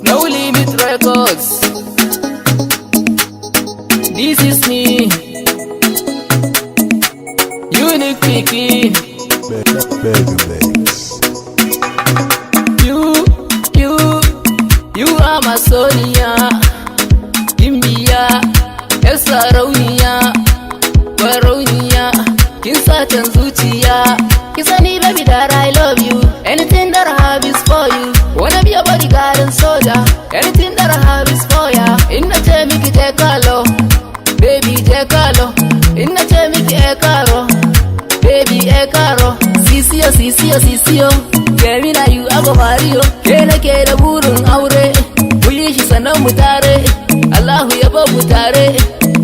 No Limit Records. This is me, Unique Picky. You are my Sonia, Gimbiya, yar sarauniya, barauniya, kin satan zuciya. Ki sani baby that I love you, anything that I have is for you. Wanna be a bodyguard and soldier, anything that I have is for ya. Inna ce miki je kalo, baby je kalo. Inna ce miki karo, baby karo. Sisiyo, sisiyo, sisiyo, kemi na you ago Mario. Ke nake da burin aure, mu yi shi sannan mu tare. Allahu ya babu tare,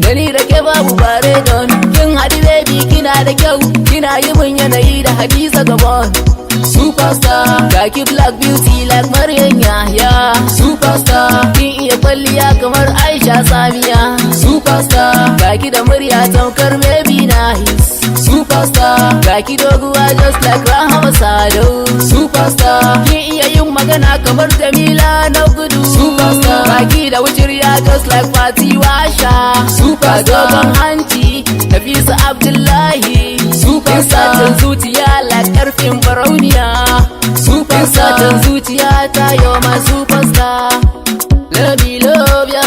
gani da ke babu bare don. Kin haɗi baby kina da kyau, kina yi mun yanayi da Hadiza Gabon. Superstar, kaki black beauty like Maryam Yahya. Superstar, kin iya kwalliya kamar Aisha Samiya. Superstar, kaki da murya tamkar baby nice. Superstar, kaki doguwa just like Rahama Sadau. Superstar, kin iya yin magana kamar Jamila na gudu. Superstar, kaki da wuciriya just like Fati Washa. Superstar, dogon hanci Nafisa Abdullahi. Superstar, satan zuciya like karfin barauniya. Superstar, satan zuciya ta yo ma superstar. Love me, love ya.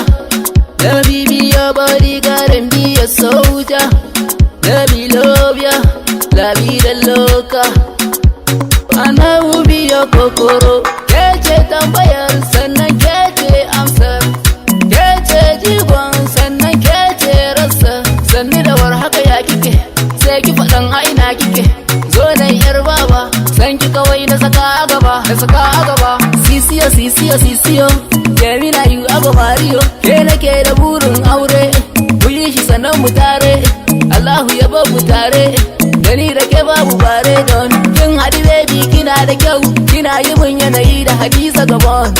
Let me be your bodyguard and be a soldier. Let me love ya, la vida loca. And I will be your kokoro. Kece tambayar sannan kece amsar. Kece jigon sannan kece rasa. Sanni da war haka ya kike, sai ki faɗan a ina kike. Zo nan yar baba, san ki kawai na saka a gaba, na saka a gaba. Sisiyo, sisiyo, sisiyo, kemi na you ago Mario. Ke nake da burin aure, mu yi shi sannan mu tare. Allahu ya babu tare, gani da ke babu bare don. Kin haɗi baby kina da kyau, kina yi mun yanayi da Hadiza Gabon.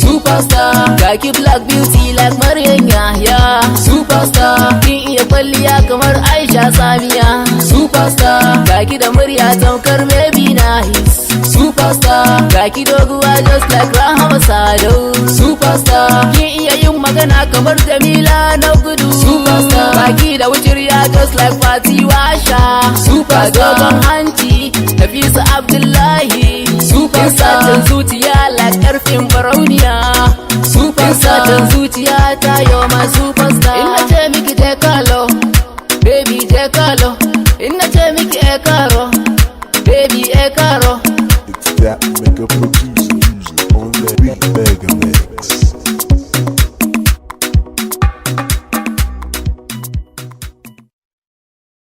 Superstar, kaki black beauty like Maryam Yahya. Superstar, kin iya kwalliya kamar Aisha Samiya. Superstar, kaki da murya tamkar baby nice. Superstar, kaki doguwa just like Rahama Sadau. Superstar, kin iya yin magana kamar Jamila na gudu. Superstar, kaki da wuciriya just like Fati Washa. Superstar, dogon hanci Nafisa Abdullahi. Superstar, satan zuciya like karfin barauniya. Superstar, satan zuciya ta yo ma superstar. Inna ce miki je kalo, baby je kalo. Inna ce miki karo, baby karo. It's that mega producer music on that beat, baby.